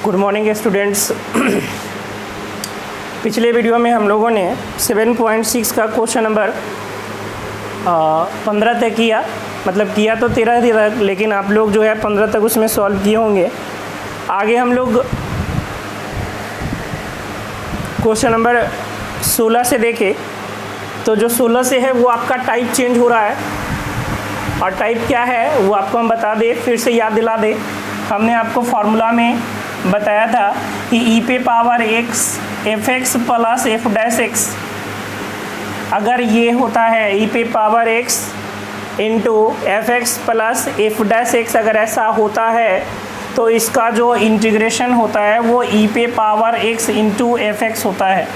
Good morning students. पिछले video में हम लोगों ने 7.6 का क्वेश्चन नंबर 15 तक किया, मतलब किया तो 13 तक, लेकिन आप लोग जो है 15 तक उसमें सॉल्व किए होंगे। आगे हम लोग क्वेश्चन नंबर 16 से देखें तो जो 16 से है वो आपका टाइप चेंज हो रहा है, और टाइप क्या है वो आपको हम बता दें, फिर से याद दिला दें। हमने आपको फार्मूला में बताया था कि ई पे power x f x plus F dash x, अगर ये होता है ई पे power x into f x plus F dash x, अगर ऐसा होता है तो इसका जो इंटीग्रेशन होता है वो ई पे power x into f x होता है।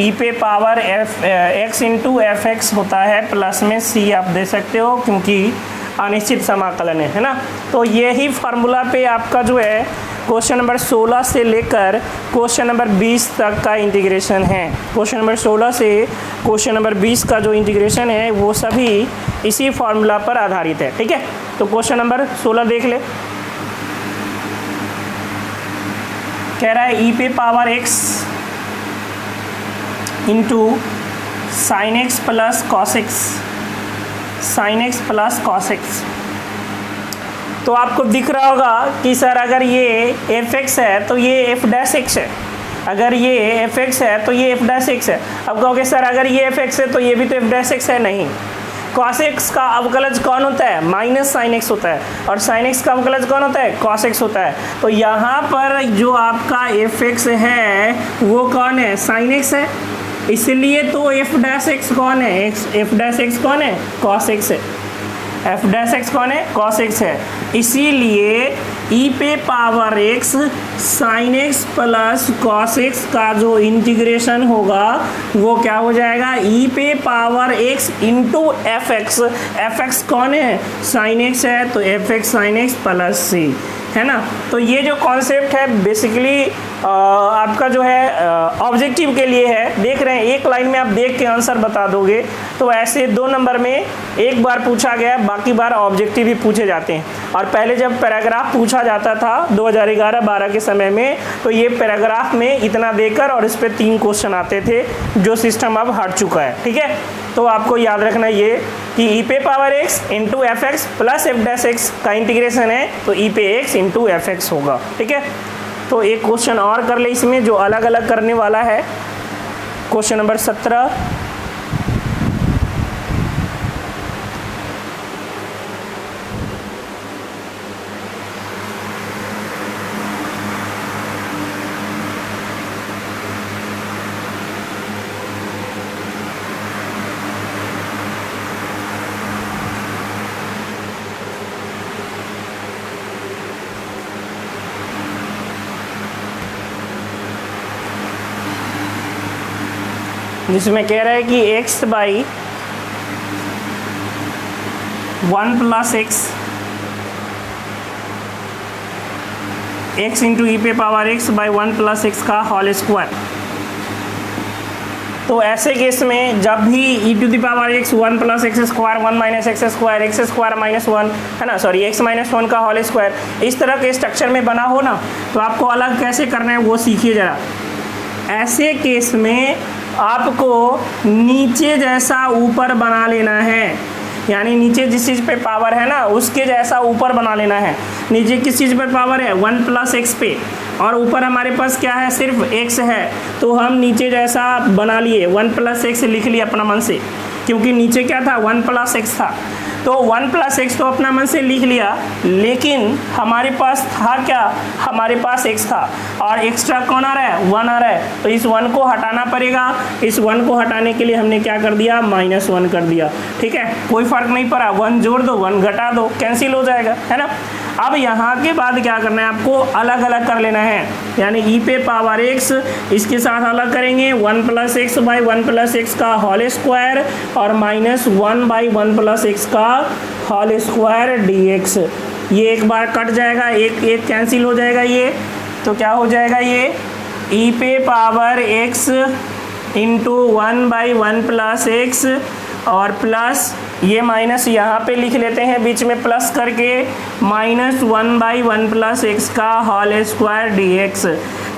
ई पे power x into f x होता है, प्लस में सी आप दे सकते हो क्योंकि अनिश्चित समाकलन है ना। तो यही फार्मूला पे आपका जो है क्वेश्चन नंबर 16 से लेकर क्वेश्चन नंबर 20 तक का इंटीग्रेशन है। क्वेश्चन नंबर 16 से क्वेश्चन नंबर 20 का जो इंटीग्रेशन है वो सभी इसी फार्मूला पर आधारित है, ठीक है। तो क्वेश्चन नंबर 16 देख ले, कह रहा है ई पे power x into sine x plus cos x, sine x plus cos x. तो आपको दिख रहा होगा कि सर अगर ये एफ एक्स है तो ये एफ डैश एक्स है, अगर ये एफ एक्स है तो ये एफ डैश एक्स है। अब कहोगे सर अगर ये एफ एक्स है तो ये भी तो एफ डैश एक्स है, नहीं। कॉस एक्स का अवकलज कौन होता है? माइनस साइन एक्स होता है, और साइन एक्स का अवकलज कौन होता है? कॉस एक्स होता है। तो यहाँ पर जो आपका एफ एक्स है वो कौन है? साइन एक्स है, इसलिए तो एफ डैश एक्स कौन है? एफ डैश एक्स कौन है? कॉस एक्स है। एफ डैश एक्स कौन है? कॉस एक्स है। इसीलिए ई पे power x sine x plus cos x का जो इंटीग्रेशन होगा वो क्या हो जाएगा? ई पे power x into f x. F x कौन है? साइन एक्स है, तो f x sine x plus c, है ना। तो ये जो कॉन्सेप्ट है बेसिकली आपका जो है ऑब्जेक्टिव के लिए है। देख रहे हैं एक लाइन में आप देख के आंसर बता दोगे, तो ऐसे 2 नंबर में एक बार पूछा गया, बाकी बार ऑब्जेक्टिव भी पूछे जाते हैं। और पहले जब पैराग्राफ पूछा जाता था 2011-12 के समय में, तो ये पैराग्राफ में इतना देकर और इस पर 3 क्वेश्चन आते थे, जो सिस्टम अब हट चुका है, ठीक है। तो आपको याद रखना ये कि ई पे power x into f x plus F dash x का इंटीग्रेशन है, तो ई पे एक्स इंटू एफ एक्स होगा, ठीक है। तो एक क्वेश्चन और कर ले इसमें जो अलग अलग करने वाला है, क्वेश्चन नंबर 17। जिसमें कह रहा है कि x by 1 plus x into e पे power x by 1 plus x का होल स्क्वायर। तो ऐसे केस में जब भी e to the power x 1 plus x square 1 minus x square minus 1, है ना, सॉरी एक्स माइनस 1 का होल स्क्वायर, इस तरह के स्ट्रक्चर में बना हो ना, तो आपको अलग कैसे करना है वो सीखिए ज़रा। ऐसे केस में आपको नीचे जैसा ऊपर बना लेना है, यानी नीचे जिस चीज़ पे पावर है ना उसके जैसा ऊपर बना लेना है। नीचे किस चीज़ पे पावर है? 1 प्लस एक्स पे, और ऊपर हमारे पास क्या है? सिर्फ एक्स है, तो हम नीचे जैसा बना लिए, 1 प्लस एक्स लिख लिया अपना मन से, क्योंकि नीचे क्या था? 1 प्लस एक्स था, तो 1 प्लस एक्स तो अपना मन से लिख लिया, लेकिन हमारे पास था क्या? हमारे पास x था, और एक्स्ट्रा कौन आ रहा है? 1 आ रहा है, तो इस 1 को हटाना पड़ेगा। इस 1 को हटाने के लिए हमने क्या कर दिया? -1 कर दिया, ठीक है। कोई फर्क नहीं पड़ा, 1 जोड़ दो 1 घटा दो, कैंसिल हो जाएगा, है ना। अब यहाँ के बाद क्या करना है? आपको अलग अलग कर लेना है, यानी ई पे पावर एक्स इसके साथ अलग करेंगे 1 plus x by 1 plus x का होल स्क्वायर, और -1 बाई 1 प्लस एक्स का होल स्क्वायर dx। ये एक बार कट जाएगा, एक कैंसिल हो जाएगा ये, तो क्या हो जाएगा? ये ई पे power x into 1 by 1 plus x और प्लस ये माइनस यहाँ पे लिख लेते हैं बीच में प्लस करके, -1/1 + x का होल स्क्वायर dx।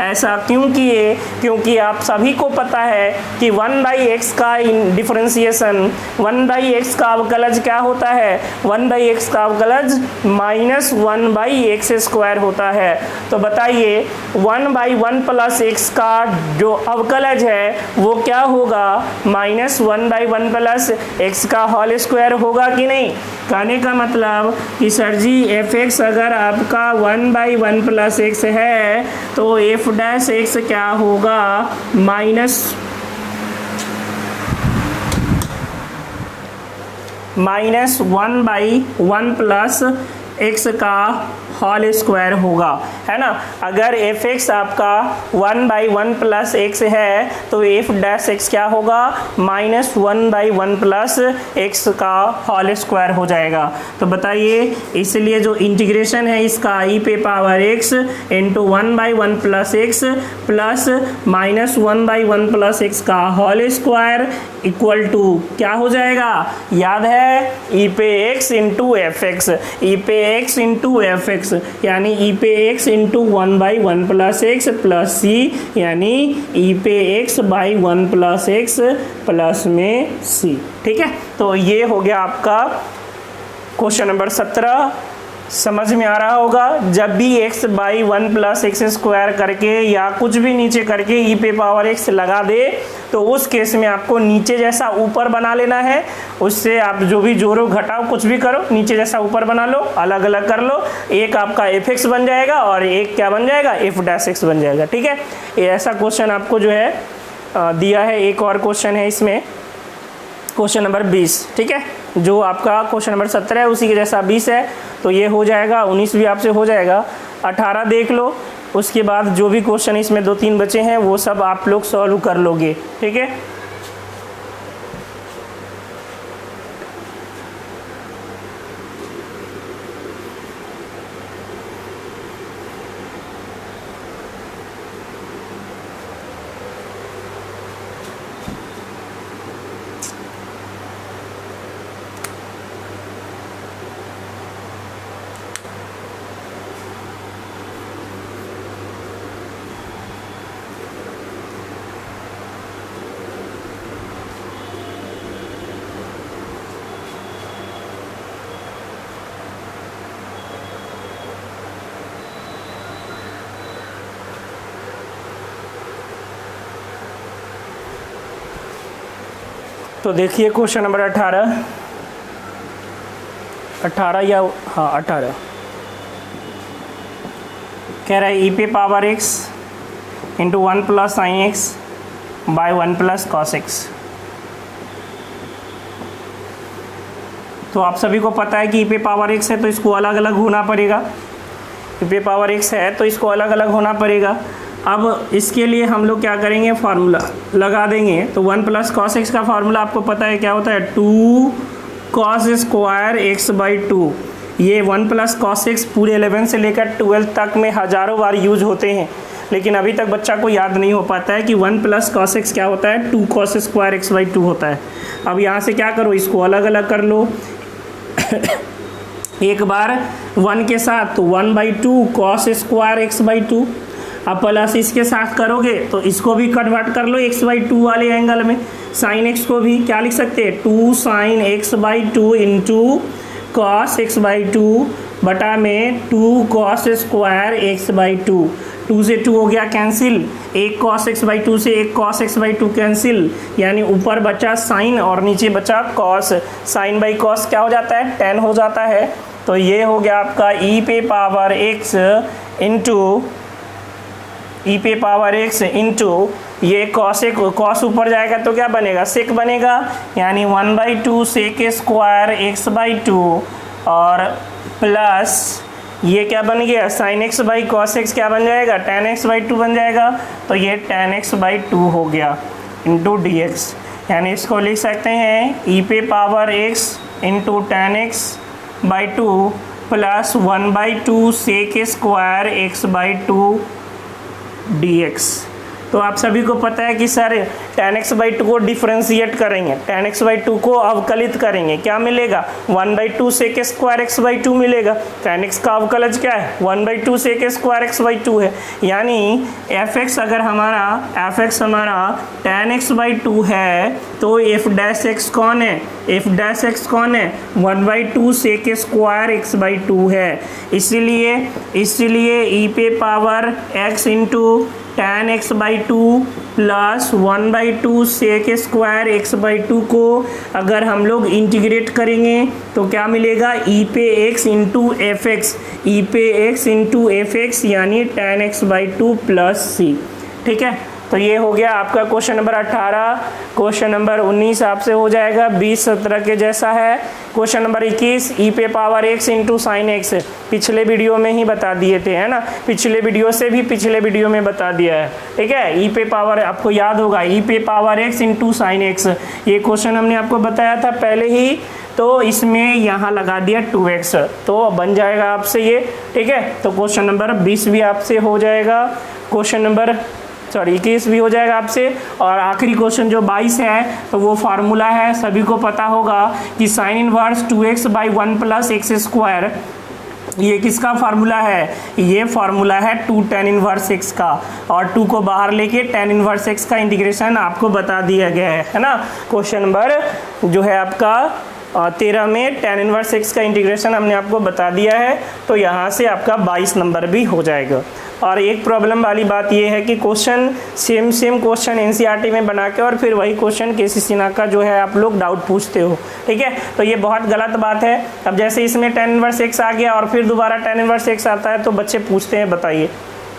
ऐसा क्यों किए? क्योंकि आप सभी को पता है कि 1/x का डिफरेंशिएशन, 1/x का अवकलज क्या होता है? 1/x का अवकलज -1/x² होता है। तो बताइए 1/1 + x का जो अवकलज है वो क्या होगा? -1/1 + x का होल स्क्वायर होगा कि नहीं? कहने का मतलब कि सर जी f(x) अगर आपका 1/1 + x है तो f' क्या होगा? -1/1 + x का होल स्क्वायर होगा, है ना। अगर f(x) आपका 1/1 + x है तो f' क्या होगा? -1/1 + x का होल स्क्वायर हो जाएगा। तो बताइए, इसलिए जो इंटीग्रेशन है इसका e⁻x × 1/1 + x प्लस -1/1 + x का होल स्क्वायर इक्वल टू क्या हो जाएगा? याद है, e⁻x × f(x), e⁻x × f(x) यानी e⁻x × 1/1 + x प्लस c, यानी e⁻x/1 + x प्लस में c। ठीक है, तो ये हो गया आपका क्वेश्चन नंबर 17। समझ में आ रहा होगा। जब भी x/1 + x² करके या कुछ भी नीचे करके e⁻x लगा दे तो उस केस में आपको नीचे जैसा ऊपर बना लेना है। उससे आप जो भी जोड़ो घटाओ कुछ भी करो, नीचे जैसा ऊपर बना लो, अलग अलग कर लो। एक आपका f(x) बन जाएगा और एक क्या बन जाएगा? f'(x) बन जाएगा। ठीक है, ये ऐसा क्वेश्चन आपको जो है दिया है। एक और क्वेश्चन है इसमें, क्वेश्चन नंबर 20। ठीक है, जो आपका क्वेश्चन नंबर 17 है उसी के जैसा 20 है, तो ये हो जाएगा। 19 भी आपसे हो जाएगा। 18 देख लो, उसके बाद जो भी क्वेश्चन इसमें 2-3 बचे हैं वो सब आप लोग सॉल्व कर लोगे। ठीक है, तो देखिए क्वेश्चन नंबर 18 या हाँ 18 कह रहा है e⁻x × 1 + sin x / 1 + cos x। तो आप सभी को पता है कि e⁻x है तो इसको अलग अलग होना पड़ेगा। e⁻x है तो इसको अलग अलग होना पड़ेगा। अब इसके लिए हम लोग क्या करेंगे? फार्मूला लगा देंगे। तो 1 + cos x का फार्मूला आपको पता है क्या होता है? 2 cos² x/2। ये 1 + cos x पूरे 11 से लेकर 12 तक में हज़ारों बार यूज होते हैं, लेकिन अभी तक बच्चा को याद नहीं हो पाता है कि 1 + cos x क्या होता है? 2 cos² x/2 होता है। अब यहाँ से क्या करो? इसको अलग अलग कर लो। एक बार 1 के साथ तो 1/2 cos² x/2। अब प्लस इसके साथ करोगे तो इसको भी कन्वर्ट कर लो x/2 वाले एंगल में। sin x को भी क्या लिख सकते हैं? 2 sin x/2 × cos x/2 बटा में 2 cos² x/2। 2 से 2 हो गया कैंसिल, एक cos x/2 से एक cos x/2 कैंसिल, यानी ऊपर बचा sin और नीचे बचा cos। sin/cos क्या हो जाता है? tan हो जाता है। तो ये हो गया आपका e⁻x इंटू ये cos ऊपर जाएगा तो क्या बनेगा? sec बनेगा, यानी 1/2 sec² x/2 और प्लस ये क्या बन गया? sin x/cos x क्या बन जाएगा? tan x/2 बन जाएगा। तो ये tan x/2 हो गया इंटू dx, यानी इसको लिख सकते हैं e⁻x into tan x/2 plus 1/2 sec² x/2 dx। तो आप सभी को पता है कि सर tan x/2 को डिफ्रेंशिएट करेंगे, tan x/2 को अवकलित करेंगे, क्या मिलेगा 1/2 sec स्क्वायर x/2 मिलेगा। tan x का अवकलज क्या है 1/2 sec स्क्वायर x/2 है, यानी fx अगर हमारा tan x/2 है तो f' कौन है, f' कौन है 1/2 sec स्क्वायर x/2 है। इसलिए e पे power x into tan x/2 plus 1/2 sec square x/2 को अगर हम लोग इंटीग्रेट करेंगे तो क्या मिलेगा e पे x इंटू एफ एक्स यानी tan x/2 प्लस c। ठीक है, तो ये हो गया आपका क्वेश्चन नंबर 18। क्वेश्चन नंबर 19 आपसे हो जाएगा 20-17 के जैसा है। क्वेश्चन नंबर 21 e पे power x into sine x, पिछले वीडियो में ही बता दिए थे, है ना, पिछले वीडियो में बता दिया है। ठीक है, e पे पावर आपको याद होगा e पे power x into sine x, ये क्वेश्चन हमने आपको बताया था पहले ही, तो इसमें यहाँ लगा दिया 2x, तो बन जाएगा आपसे ये। ठीक है, तो क्वेश्चन नंबर 20 भी आपसे हो जाएगा, क्वेश्चन नंबर 21 भी हो जाएगा आपसे। और आखिरी क्वेश्चन जो 22 है तो वो फार्मूला है, सभी को पता होगा कि sine inverse 2x/1 plus x square, ये किसका फार्मूला है, ये फार्मूला है 2 tan इनवर्स x का, और 2 को बाहर लेके tan इनवर्स x का इंटीग्रेशन आपको बता दिया गया है ना। क्वेश्चन नंबर जो है आपका 13 में tan इनवर्स x का इंटीग्रेशन हमने आपको बता दिया है, तो यहाँ से आपका 22 नंबर भी हो जाएगा। और एक प्रॉब्लम वाली बात ये है कि क्वेश्चन सेम क्वेश्चन एनसीईआरटी में बना के और फिर वही क्वेश्चन केसी सिन्हा का जो है आप लोग डाउट पूछते हो। ठीक है, तो ये बहुत गलत बात है। अब जैसे इसमें tan इनवर्स x आ गया और फिर दोबारा tan इनवर्स x आता है तो बच्चे पूछते हैं बताइए,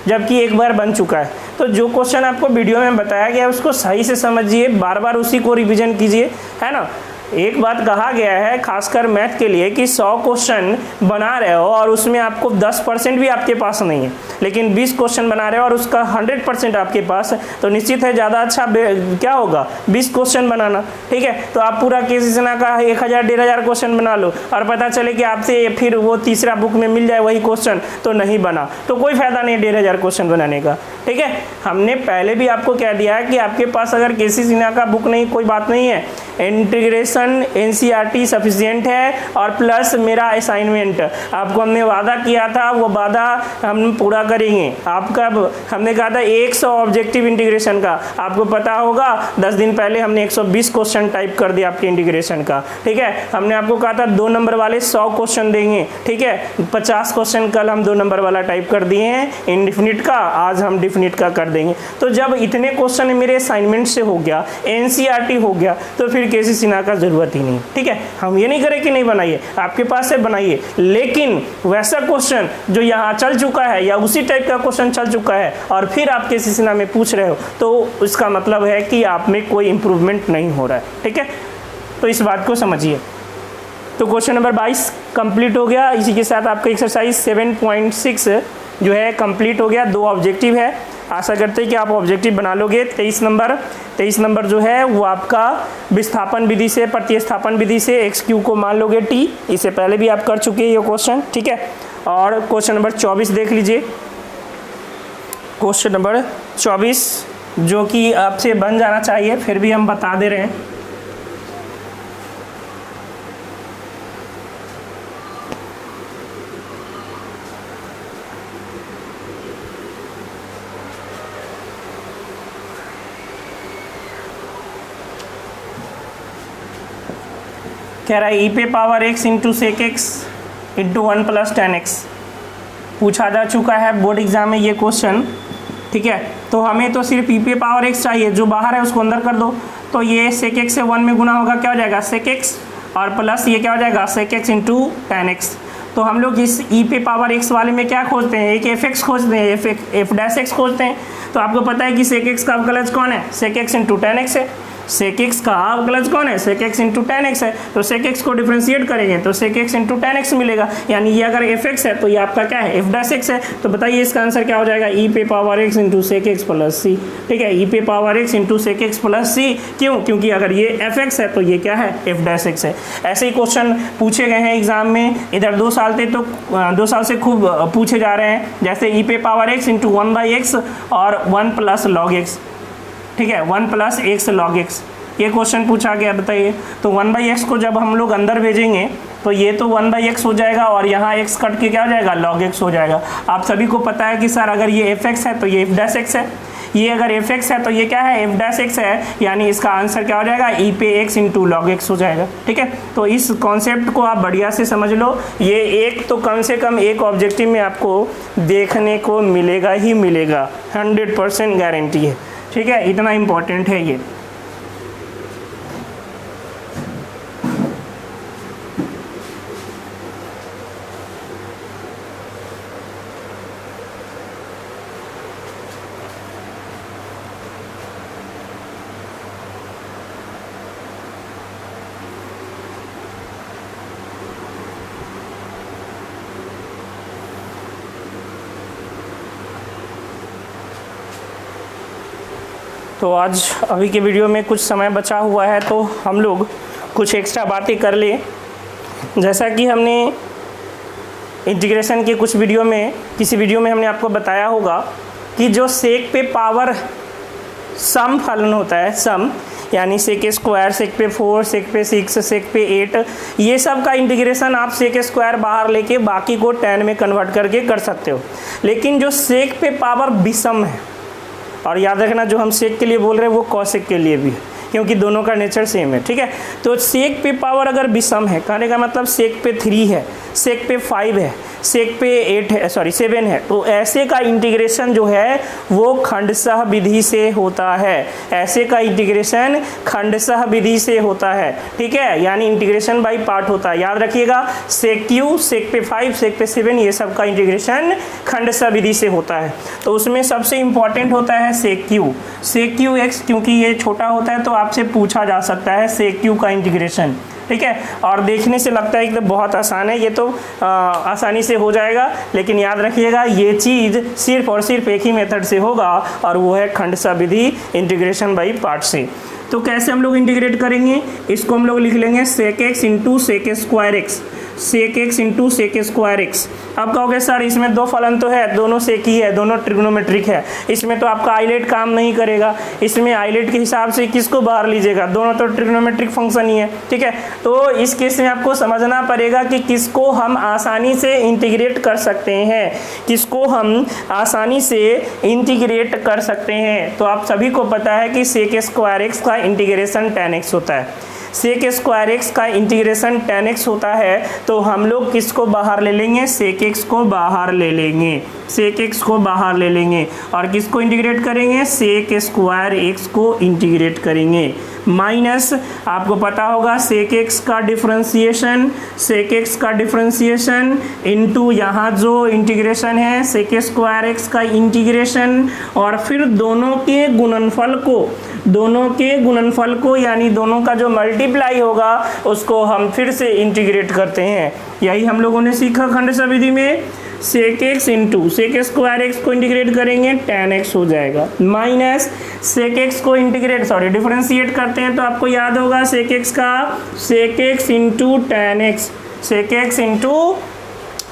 जबकि एक बार बन चुका है। तो जो क्वेश्चन आपको वीडियो में बताया गया है उसको सही से समझिए, बार बार उसी को रिविजन कीजिए, है ना। एक बात कहा गया है खासकर मैथ के लिए कि 100 क्वेश्चन बना रहे हो और उसमें आपको 10% भी आपके पास नहीं है, लेकिन 20 क्वेश्चन बना रहे हो और उसका 100% आपके पास है, तो निश्चित है ज़्यादा अच्छा क्या होगा 20 क्वेश्चन बनाना। ठीक है, तो आप पूरा केसी सिन्हा का 1000-1500 क्वेश्चन बना लो और पता चले कि आपसे फिर वो तीसरा बुक में मिल जाए वही क्वेश्चन तो नहीं बना, तो कोई फायदा नहीं 1500 क्वेश्चन बनाने का। ठीक है, हमने पहले भी आपको कह दिया है कि आपके पास अगर केसी सिन्हा का बुक नहीं, कोई बात नहीं है, इंटीग्रेशन एनसीईआरटी सफिशिएंट है और प्लस मेरा असाइनमेंट आपको हमने वादा किया था, वो वादा हम पूरा करेंगे। आपका हमने कहा था 100 ऑब्जेक्टिव इंटीग्रेशन का, आपको पता होगा 10 दिन पहले हमने 120 क्वेश्चन टाइप कर दिया आपके इंटीग्रेशन का। ठीक है, हमने आपको कहा था 2 नंबर वाले 100 क्वेश्चन देंगे। ठीक है, 50 क्वेश्चन कल हम 2 नंबर वाला टाइप कर दिए हैं इनडिफिनिट का, आज हम डिफिनिट का कर देंगे। तो जब इतने क्वेश्चन मेरे असाइनमेंट से हो गया, एनसीईआरटी हो गया, तो फिर केसी सिन्हा का जरूरत ही नहीं। ठीक है, हम ये नहीं करें कि नहीं बनाइए, आपके पास है बनाइए, लेकिन वैसा क्वेश्चन जो यहाँ चल चुका है या उसी टाइप का क्वेश्चन चल चुका है और फिर आप केसी सिन्हा में पूछ रहे हो, तो उसका मतलब है कि आप में कोई इंप्रूवमेंट नहीं हो रहा है। ठीक है, तो इस बात को समझिए। तो क्वेश्चन नंबर 22 कंप्लीट हो गया। इसी के साथ आपका एक्सरसाइज 7.6 जो है कंप्लीट हो गया। 2 ऑब्जेक्टिव है, आशा करते हैं कि आप ऑब्जेक्टिव बना लोगे। 23 नंबर जो है वो आपका विस्थापन विधि से, प्रतिस्थापन विधि से x³ को मान लोगे t, इससे पहले भी आप कर चुके हैं ये क्वेश्चन। ठीक है, और क्वेश्चन नंबर 24 देख लीजिए। क्वेश्चन नंबर 24 जो कि आपसे बन जाना चाहिए, फिर भी हम बता दे रहे हैं। कह रहा है e पे power x into sec x into 1 plus tan x। पूछा जा चुका है बोर्ड एग्जाम में ये क्वेश्चन। ठीक है, तो हमें तो सिर्फ e पे पावर x चाहिए, जो बाहर है उसको अंदर कर दो, तो ये सेक एक्स से 1 में गुना होगा, क्या हो जाएगा सेक एक्स, और प्लस ये क्या हो जाएगा sec x into tan x। तो हम लोग इस e पे पावर x वाले में क्या खोजते हैं, एक एफ एक्स खोजते हैं, एफ डैश एक्स खोजते हैं। तो आपको पता है कि सेक एक्स का अवकलज कौन है, sec x into tan x है। सेक एक्स का अवकलज कौन है, sec x into ten x है, तो सेक एक्स को डिफ्रेंशिएट करेंगे तो sec x into ten x मिलेगा, यानी ये अगर एफ एक्स है तो ये आपका क्या है, एफ डैश एक्स है। तो बताइए इसका आंसर क्या हो जाएगा, ई पे power x into sec x plus c. ठीक है, ई पे power x into sec x plus c, क्यों, क्योंकि अगर ये एफ एक्स है तो ये क्या है, एफ डैश एक्स है। ऐसे ही क्वेश्चन पूछे गए हैं एग्जाम में, इधर 2 साल थे तो 2 साल से खूब पूछे जा रहे हैं, जैसे ई पे पावर एक्स इंटू 1/x और 1 प्लस लॉग एक्स। ठीक है, 1 प्लस एक्स लॉग एक्स, ये क्वेश्चन पूछा गया। बताइए तो 1/x को जब हम लोग अंदर भेजेंगे तो ये तो 1/x हो जाएगा और यहाँ x कट के क्या हो जाएगा, log x हो जाएगा। आप सभी को पता है कि सर अगर ये fx है तो ये f डैश x है, ये अगर fx है तो ये क्या है, f डैश x है, यानी इसका आंसर क्या हो जाएगा, e पे x इंटू लॉग एक्स हो जाएगा। ठीक है, तो इस कॉन्सेप्ट को आप बढ़िया से समझ लो, ये एक तो कम से कम एक ऑब्जेक्टिव में आपको देखने को मिलेगा ही मिलेगा, 100% गारंटी है। ठीक है, इतना इम्पोर्टेंट है ये। तो आज अभी के वीडियो में कुछ समय बचा हुआ है तो हम लोग कुछ एक्स्ट्रा बातें कर ले। जैसा कि हमने इंटीग्रेशन के कुछ वीडियो में, किसी वीडियो में हमने आपको बताया होगा कि जो सेक पे पावर सम फलन होता है, सम यानी सेक स्क्वायर, सेक पे 4, सेक पे 6, सेक पे 8, ये सब का इंटीग्रेशन आप सेक स्क्वायर बाहर लेके बाकी को tan में कन्वर्ट करके कर सकते हो। लेकिन जो सेक पे पावर विषम है, और याद रखना जो हम सेक के लिए बोल रहे हैं वो कॉसेक के लिए भी है, क्योंकि दोनों का नेचर सेम है। ठीक है, तो सेक पे पावर अगर विषम है, कहने का मतलब सेक पे 3 है, सेक पे 5 है, सेक पे 8 है, सॉरी 7 है, तो ऐसे का इंटीग्रेशन जो है वो खंडशः विधि से होता है। ऐसे का इंटीग्रेशन खंडशः विधि से होता है। ठीक है, यानी इंटीग्रेशन बाय पार्ट होता है। याद रखिएगा, सेक क्यू, सेक पे 5, सेक पे 7, ये सब का इंटीग्रेशन खंडशः विधि से होता है। तो उसमें सबसे इंपॉर्टेंट होता है सेक क्यू, सेक क्यू एक्स, क्योंकि ये छोटा होता है तो आपसे पूछा जा सकता है सेक क्यू का इंटीग्रेशन। ठीक है, और देखने से लगता है कि तो बहुत आसान है, ये तो आसानी से हो जाएगा, लेकिन याद रखिएगा ये चीज़ सिर्फ और सिर्फ एक ही मेथड से होगा और वो है खंडशः विधि, इंटीग्रेशन बाय पार्ट से। तो कैसे हम लोग इंटीग्रेट करेंगे, इसको हम लोग लिख लेंगे sec x into sec square x, sec x into sec square x. अब कहोगे सर इसमें 2 फलन तो है, दोनों सेक ही है, दोनों ट्रिग्नोमेट्रिक है, इसमें तो आपका आइलेट काम नहीं करेगा। इसमें आइलेट के हिसाब से किसको बाहर लीजिएगा, दोनों तो ट्रिग्नोमेट्रिक फंक्शन ही है। ठीक है, तो इस केस में आपको समझना पड़ेगा कि किसको हम आसानी से इंटीग्रेट कर सकते हैं, किसको हम आसानी से इंटीग्रेट कर सकते हैं। तो आप सभी को पता है कि सेक स्क्वायर एक्स का इंटीग्रेशन tan x होता है, सेक स्क्वायर एक्स का इंटीग्रेशन tan x होता है। तो हम लोग किसको बाहर ले लेंगे, सेक एक्स को बाहर ले लेंगे, सेक एक्स को बाहर ले लेंगे और किसको इंटीग्रेट करेंगे, सेक स्क्वायर एक्स को इंटीग्रेट करेंगे। माइनस आपको पता होगा सेक एक्स का डिफरेंशिएशन, सेक एक्स का डिफरेंशिएशन इंटू यहाँ जो इंटीग्रेशन है सेक स्क्वायर एक्स का इंटीग्रेशन, और फिर दोनों के गुणनफल को यानी दोनों का जो मल्टीप्लाई होगा उसको हम फिर से इंटीग्रेट करते हैं। यही हम लोगों ने सीखा खंडशः विधि में। Sec x into sec square x को इंटीग्रेट करेंगे tan x हो जाएगा, माइनस सेक एक्स को डिफरेंशिएट करते हैं तो आपको याद होगा सेक एक्स का sec x into tan x, sec x into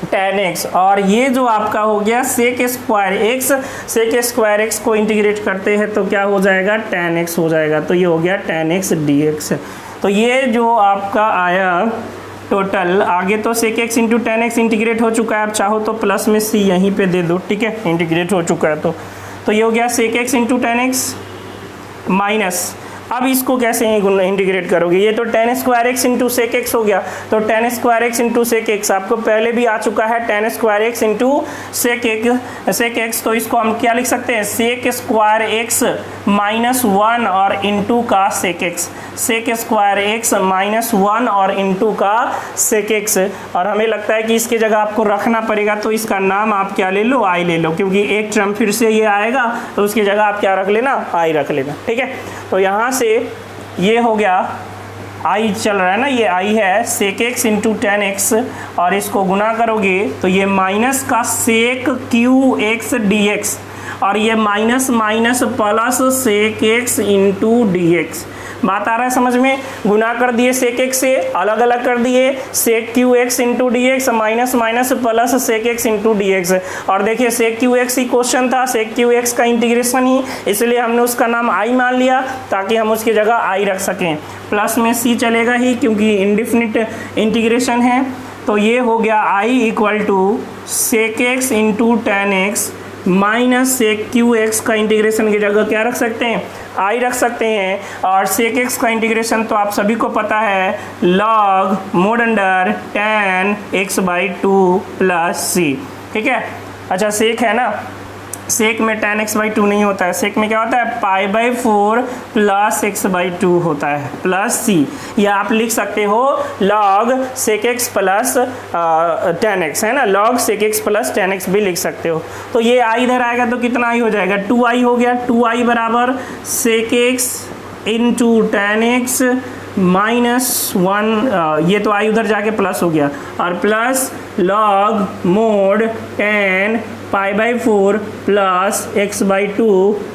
tan x, और ये जो आपका हो गया sec square x, sec square x को इंटीग्रेट करते हैं तो क्या हो जाएगा, tan x हो जाएगा। तो ये हो गया tan x dx। तो ये जो आपका आया टोटल, आगे तो sec x into tan x integrate हो चुका है, आप चाहो तो प्लस में c यहीं पे दे दो। ठीक है, इंटीग्रेट हो चुका है तो ये हो गया sec x into tan x minus, अब इसको कैसे इंटीग्रेट करोगे, ये तो tan square x into sec x हो गया, तो tan square x into sec x आपको पहले भी आ चुका है, tan square x into sec x. तो इसको हम क्या लिख सकते हैं, सेक स्क्वायर एक्स माइनस 1 और इंटू का sec x, sec square x minus 1 और इंटू का सेक एक्स। और हमें लगता है कि इसकी जगह आपको रखना पड़ेगा, तो इसका नाम आप क्या ले लो, आई ले लो, क्योंकि एक टर्म फिर से ये आएगा तो उसकी जगह आप क्या रख लेना, आई रख लेना। ठीक है, तो यहाँ से ये हो गया आई चल रहा है ना, ये आई है sec x into ten x, और इसको गुना करोगे तो ये माइनस का sec Q x d x, और ये minus minus plus sec x into d x. बात आ रहा है समझ में? गुना कर दिए सेक एक्स से, अलग अलग कर दिए sec Q x into d x, minus minus plus sec x into d x. और देखिए सेक क्यू एक्स ही क्वेश्चन था, सेक क्यू एक्स का इंटीग्रेशन ही, इसलिए हमने उसका नाम आई मान लिया ताकि हम उसकी जगह आई रख सकें। प्लस में सी चलेगा ही क्योंकि इंडिफिनिट इंटीग्रेशन है। तो ये हो गया I equal to sec x into ten x minus sec Q x का इंटीग्रेशन की जगह क्या रख सकते हैं? आई रख सकते हैं। और सेक एक्स का इंटीग्रेशन तो आप सभी को पता है, log mod under ten x by two plus c. ठीक है, अच्छा सेक है ना, सेक में टेन एक्स बाई टू नहीं होता है, सेक में क्या होता है? Pi by four plus x by two होता है प्लस सी। या आप लिख सकते हो log sec x plus tan x, है ना, log sec x plus tan x भी लिख सकते हो। तो ये आई इधर आएगा तो कितना आई हो जाएगा? 2i हो गया। 2i बराबर sec x into ten x minus one, ये तो आई उधर जाके प्लस हो गया, और plus log mod ten pi by four plus x by two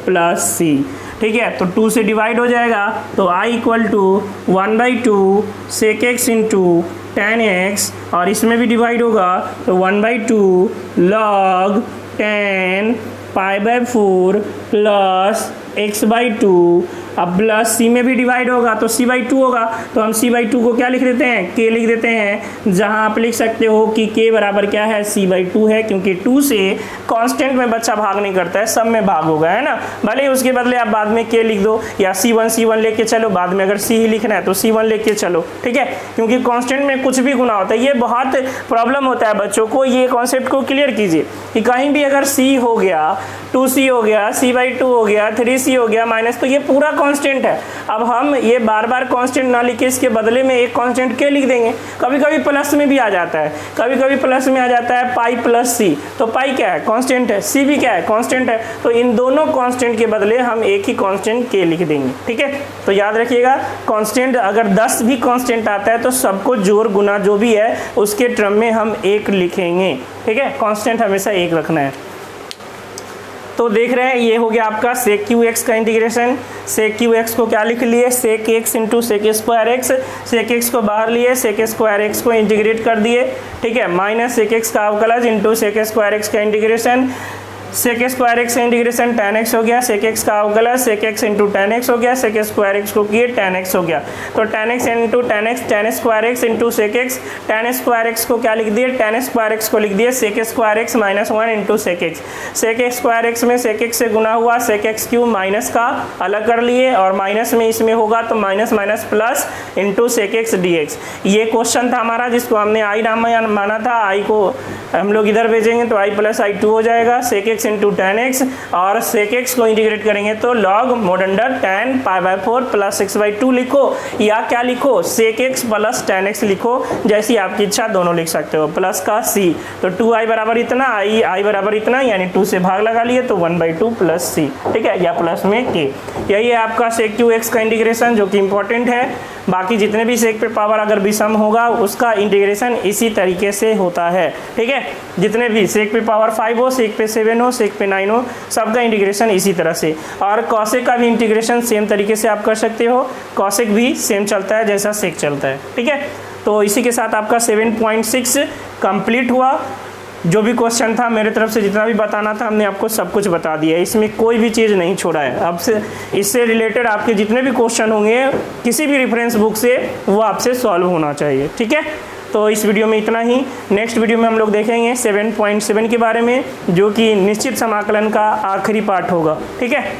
plus c. ठीक है, तो 2 से डिवाइड हो जाएगा तो i equal to 1/2 sec x into ten x, और इसमें भी डिवाइड होगा तो 1/2 log tan pi by four plus x by two. अब प्लस सी में भी डिवाइड होगा तो सी बाई टू होगा, तो हम सी बाई टू को क्या लिख देते हैं? के लिख देते हैं, जहां आप लिख सकते हो कि के बराबर क्या है? सी बाई टू है, क्योंकि 2 से कांस्टेंट में बच्चा भाग नहीं करता है, सब में भाग होगा, है ना। भले ही उसके बदले आप बाद में के लिख दो, या C1 लेके चलो, बाद में अगर सी ही लिखना है तो C1 लेके चलो। ठीक है, क्योंकि कांस्टेंट में कुछ भी गुना होता है, ये बहुत प्रॉब्लम होता है बच्चों को। ये कॉन्सेप्ट को क्लियर कीजिए कि कहीं भी अगर सी हो गया, 2c हो गया, सी बाई टू हो गया, 3c हो गया माइनस, तो ये पूरा कांस्टेंट है। अब हम ये बार बार कांस्टेंट ना लिखे, इसके बदले में एक कांस्टेंट के लिख देंगे। कभी कभी प्लस में भी आ जाता है, कभी कभी प्लस में आ जाता है पाई प्लस सी, तो पाई क्या है? कांस्टेंट है, सी भी क्या है? कांस्टेंट है। तो इन दोनों कांस्टेंट के बदले हम एक ही कांस्टेंट के लिख देंगे। ठीक है, तो याद रखिएगा कांस्टेंट अगर 10 भी कांस्टेंट आता है तो सबको जोड़ गुना जो भी है उसके टर्म में हम एक लिखेंगे। ठीक है, कांस्टेंट हमेशा एक रखना है। तो देख रहे हैं ये हो गया आपका सेक क्यू एक्स का इंटीग्रेशन। सेक क्यू एक्स को क्या लिख लिए? Sec x into sec square x. Sec x को बाहर लिए, सेक स्क्वायर एक्स को इंटीग्रेट कर दिए। ठीक है, माइनस सेक एक्स का अवकलज इंटू सेक स्क्वायर एक्स का integration. Sec square x integration tan x हो गया, सेक एक्स का अवकलज sec x into ten x हो गया, सेक स्क्वायर एक्स को किए टेन एक्स हो गया। तो tan x into ten x, tan square x into sec x. Tan square x को क्या लिख दिए? टेन स्क्वायर एक्स को लिख दिए sec square x minus one into sec x. Sec square x में सेक एक्स से गुना हुआ, सेक एक्स क्यू माइनस का अलग कर लिए, और माइनस में इसमें होगा तो minus minus plus into sec x d x. ये क्वेश्चन था हमारा जिसको हमने आई नाम माना था। आई को हम लोग इधर भेजेंगे तो आई प्लस आई टू हो जाएगा, sec x into ten x, और सेक एक्स को इंटीग्रेट करेंगे तो log mod under tan pi by four plus x by two लिखो, या क्या लिखो? Sec x plus tan x लिखो, जैसी आपकी इच्छा दोनों लिख सकते हो, प्लस का सी। तो 2i बराबर इतना, आई बराबर इतना, यानी 2 से भाग लगा लिए तो 1/2 प्लस सी। ठीक है, या प्लस में के। यही है आपका सेक क्यू एक्स का इंटीग्रेशन, जो कि इंपॉर्टेंट है। बाकी जितने भी सेक पे पावर अगर विषम होगा उसका इंटीग्रेशन इसी तरीके से होता है। ठीक है, जितने भी सेक पे पावर 5 हो, सेक पे 7 हो, सेक पे 9 हो, सबका इंटीग्रेशन इसी तरह से। और कॉसेक का भी इंटीग्रेशन सेम तरीके से आप कर सकते हो, कॉसेक भी सेम चलता है जैसा सेक चलता है। ठीक है, तो इसी के साथ आपका 7.6 कंप्लीट हुआ। जो भी क्वेश्चन था मेरे तरफ से, जितना भी बताना था हमने आपको सब कुछ बता दिया है, इसमें कोई भी चीज़ नहीं छोड़ा है। अब से इससे रिलेटेड आपके जितने भी क्वेश्चन होंगे किसी भी रेफरेंस बुक से, वो आपसे सॉल्व होना चाहिए। ठीक है, तो इस वीडियो में इतना ही। नेक्स्ट वीडियो में हम लोग देखेंगे 7.7 के बारे में, जो कि निश्चित समाकलन का आखिरी पार्ट होगा। ठीक है।